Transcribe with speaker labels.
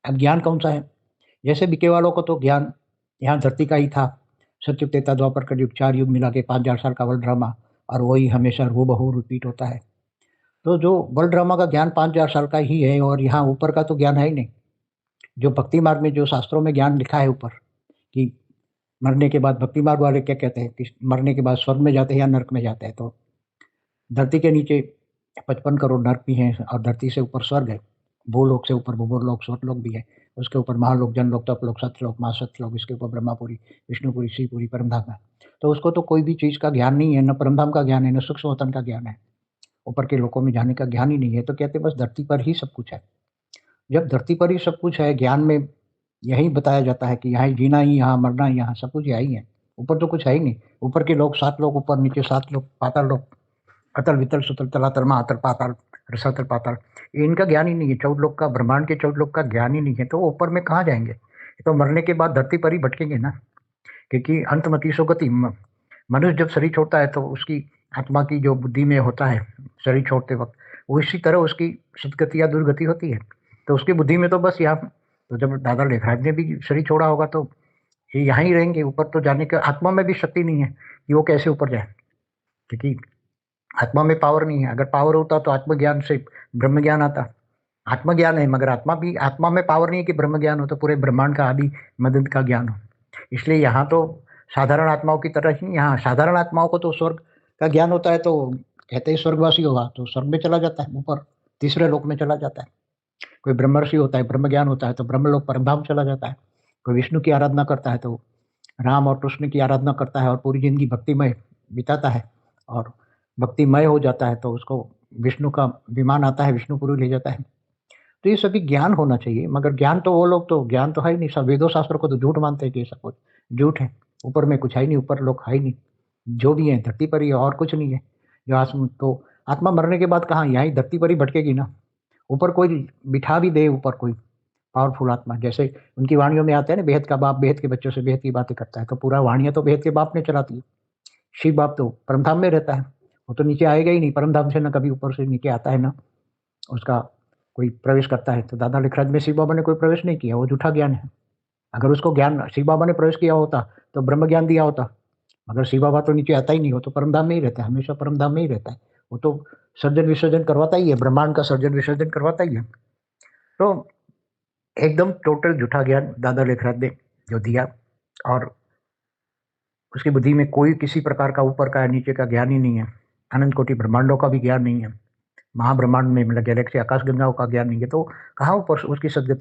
Speaker 1: अब ज्ञान कौन-सा है? जैसे बीके वालों को तो ज्ञान यहाँ धरती का ही था। सतयुग, त्रेता, द्वापर, कलयुग 4 युग मिला के 5000 साल का वर्ल्ड ड्रामा और वही हमेशा हूबहू रिपीट होता है। तो जो वर्ल्ड ड्रामा का ज्ञान 5000 साल का ही है और यहाँ ऊपर का तो ज्ञान है ही नहीं। जो भक्ति मार्ग में जो शास्त्रों में ज्ञान लिखा है ऊपर कि मरने के बाद भक्ति मार्ग वाले क्या कहते हैं कि मरने के बाद स्वर्ग में जाते हैं या नर्क में जाते हैं। तो धरती के नीचे 55 करोड़ नर्क भी हैं और धरती से ऊपर स्वर्ग है। भूलोक से ऊपर भूलोक, स्वर्गलोक भी है। उसके ऊपर महालोक, जनलोक, तपलोक, सत्यलोक, महासत्यलोक, इसके ऊपर ब्रह्मापुरी, विष्णुपुरी, शिवपुरी, परमधाम है। तो उसको तो कोई भी चीज़ का ज्ञान नहीं है, न परमधाम का ज्ञान है, न सूक्ष्म वतन का ज्ञान है। ऊपर के लोकों में जाने का ज्ञान ही नहीं है, तो कहते हैं बस धरती पर ही सब कुछ है। जब धरती पर ही सब कुछ है, ज्ञान में यही बताया जाता है कि यहाँ जीना ही यहाँ, मरना ही यहाँ, सब कुछ यही है। ऊपर तो कुछ है ही नहीं। ऊपर के लोग 7 लोग ऊपर, नीचे 7 लोग, पाताल लोक, अतल, वितल, सुतल, तलातल, महातल, पाताल, रसातल, पाताल, ये इनका ज्ञान ही नहीं है। 14 लोक का, ब्रह्मांड के 14 लोक का ज्ञान ही नहीं है, तो वो ऊपर में कहाँ जाएँगे? ये तो मरने के बाद धरती पर ही भटकेंगे ना, क्योंकि अंतमति सो गति। मनुष्य जब शरीर छोड़ता है तो उसकी आत्मा की जो बुद्धि में होता है शरीर छोड़ते वक़्त, वो इसी तरह उसकी सद्गति या दुर्गति होती है। तो उसकी बुद्धि में तो बस यहाँ, तो जब दादा लेखराज ने भी शरीर छोड़ा होगा तो ये यहाँ ही रहेंगे, ऊपर तो जाने का आत्मा में भी शक्ति नहीं है कि वो कैसे ऊपर जाए, क्योंकि आत्मा में पावर नहीं है। अगर पावर होता तो आत्मज्ञान से ब्रह्म ज्ञान आता। आत्मज्ञान है मगर आत्मा में पावर नहीं है कि ब्रह्म ज्ञान हो, तो पूरे ब्रह्मांड का आदि मदद का ज्ञान हो। इसलिए यहाँ तो साधारण आत्माओं की तरह ही, यहाँ साधारण आत्माओं को तो स्वर्ग का ज्ञान होता है, तो कहते हैं स्वर्गवासी होगा तो स्वर्ग में चला जाता है, ऊपर तीसरे लोक में चला जाता है। कोई ब्रह्मर्षि होता है, ब्रह्म ज्ञान होता है तो ब्रह्मलोक परमधाम चला जाता है। कोई विष्णु की आराधना करता है तो राम और कृष्ण की आराधना करता है और पूरी ज़िंदगी भक्तिमय बिताता है और भक्तिमय हो जाता है, तो उसको विष्णु का विमान आता है, विष्णुपुरी ले जाता है। तो ये सभी ज्ञान होना चाहिए, मगर ज्ञान तो वो लोग तो ज्ञान तो है ही नहीं। सब वेदों शास्त्रों को तो झूठ मानते हैं कि ये सब कुछ झूठ है। ऊपर में कुछ है ही नहीं, ऊपर लोग है ही नहीं। जो भी है धरती पर ही है और कुछ नहीं है। जो आत्मा मरने के बाद कहाँ, यहाँ ही धरती पर ही भटकेगी ना। ऊपर कोई बिठा भी दे, ऊपर कोई पावरफुल आत्मा, जैसे उनकी वाणियों में आता है ना, बेहद का बाप बेहद के बच्चों से बेहद की बातें करता है, तो पूरा वाणियाँ तो बेहद के बाप ने चलाती है। शिव बाप तो परमधाम में रहता है, वो तो नीचे आएगा ही नहीं। परमधाम से ना कभी ऊपर से नीचे आता है, ना उसका कोई प्रवेश करता है। तो दादा लिखराज में शिव बाबा ने कोई प्रवेश नहीं किया, वो झूठा ज्ञान है। अगर उसको ज्ञान शिव बाबा ने प्रवेश किया होता तो ब्रह्म ज्ञान दिया होता, मगर शिव बाबा तो नीचे आता ही नहीं, वो तो परमधाम में ही रहता है, हमेशा परमधाम में ही रहता है। वो तो सर्जन विसर्जन करवाता ही है, ब्रह्मांड का सर्जन विसर्जन करवाता ही है। तो एकदम टोटल झूठा ज्ञान दादा लेखराज ने जो दिया, और उसकी बुद्धि में कोई किसी प्रकार का ऊपर का या नीचे का ज्ञान ही नहीं है। अनंत कोटि ब्रह्मांडों का भी ज्ञान नहीं है। महाब्रह्मांड में मतलब गैलेक्सी आकाश गंगाओं का ज्ञान नहीं है, तो कहाँ ऊपर उसकी सदगति